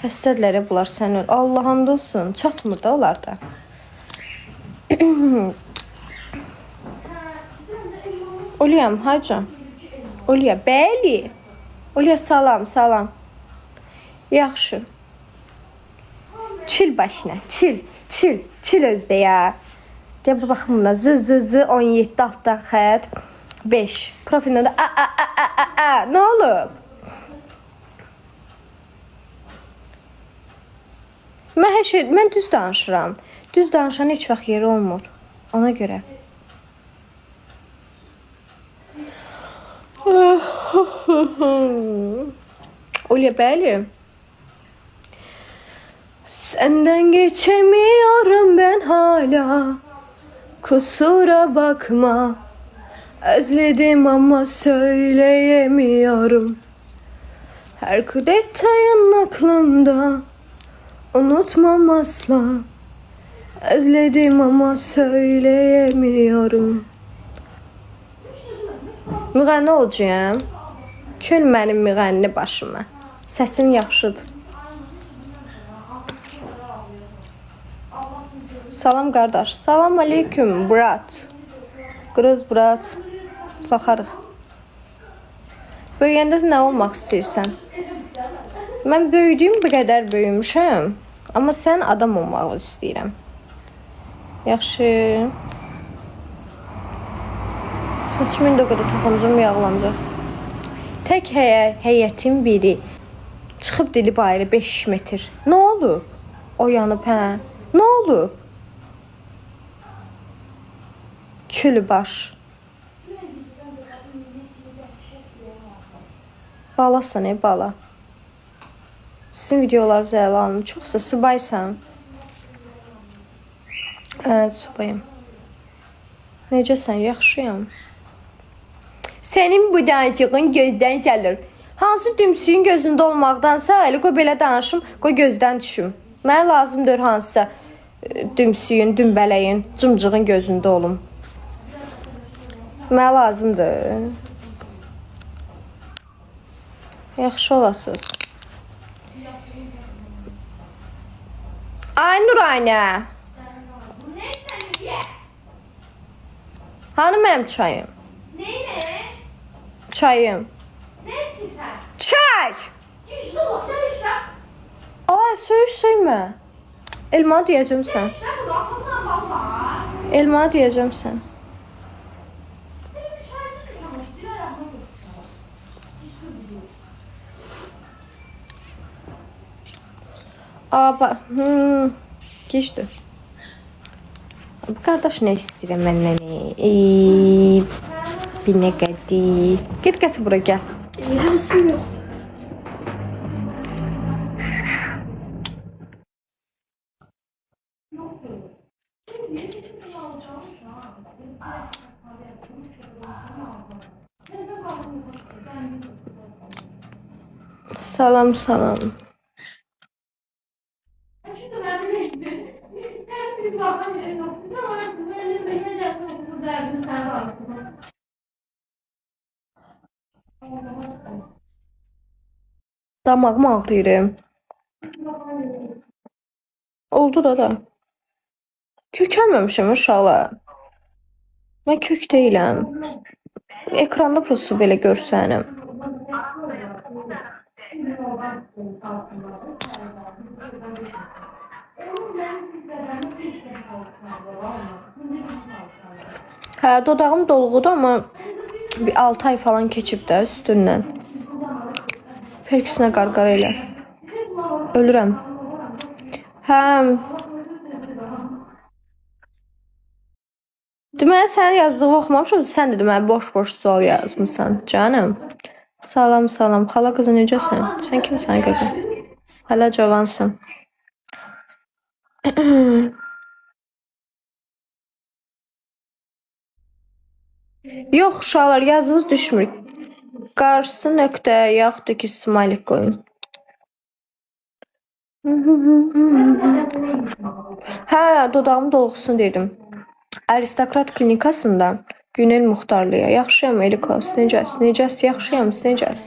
Xəstədirlər bunlar sən öl. Allah'ın olsun. Çatmır da onlar da. Oliyam hacı. Oliya bəli. Oliya salam salam. Yaxşı. Çil başına. Çil özdə ya. Deyə baxın buna. Z 17 altda xət 5. Profilində də nə olub? Mən düz danışıram. Düz danışan heç vaxt yeri olmur. Ona görə. Oliya bəli. Senden geçemiyorum ben hala. Kusura bakma. Özledim ama söyleyemiyorum. Her detayın aklımda. Unutmam asla. Özledim ama söyleyemiyorum. Müğənni olacağım. Kül mənim müğənni başıma. Səsim yaxşıdır. Salam qardaş. Salam aleyküm brat. Qırız brat. Baxarıq. Böyüyəndə nə olmaq istəyirsən? Mən böyüdüyüm bu qədər böyümüşəm. Amma sən adam olmağı istəyirəm. Yaxşı. Saçımın da qədər toxuncum yağlanacaq. Tək heyətin biri çıxıb dili bayırı 5 metr. Nə olub? O yanıb hə? Nə olub? Külü baş. Balasan bala. Sizin videolarınızı ələ alın. Çoxsa subaysan. Subayım. Necəsən? Yaxşıyam. Sənin bu danışığın gözdən gəlir. Hansı dümsüyün gözündə olmaqdansa, elə qoy belə danışım, qoy gözdən düşüm. Mənə lazımdır hansısa dümsüyün, dümbələyin, cımcığın gözündə olum. Mənə lazımdır. Yaxşı olasınız. Ay Nurayna. Hanı mənim çayım? Neyine? Çayım. Ne istiyorsan? Çay! Çişli otel işte. Ay söymə. Elma deyəcəm sən. İşte bu aklımdan bal var. Elma deyəcəm sən. Benim bir çaysız düşürmüş. Bir ara bunu götürüyor. İşte gidiyor. Geçdi. Bu qardaş nə istəyirəm məndən? Bir nə qədi. Get bura gəl. Yarısı yok. Salam. Damağım ağrıyır. Oldu da. Kökəlməmişəm uşaqlar. Mən kök deyiləm. Ekranda prosu belə görsənim. Hə, dodağım dolğudur, amma bir 6 ay falan keçib də üstündən. Perkisinə qarqara elə. Ölürəm. Hə. Deməli, sənin yazdığını oxumamışam, sən də deməli boş sual yazmışsan, canım. Salam. Xala qızı necəsən? Sən kimsən qızı? Hələ cavansın. Yox, uşaqlar, yazınız düşmür. Qarşısı nöqtə, yaxud ki, smaylik qoyun. Hə, dodağım dolğusun dedim. Aristokrat klinikasında Günel Muxtarlıya. Yaxşıyam Elikos, necəs? Yaxşıyam, necəs?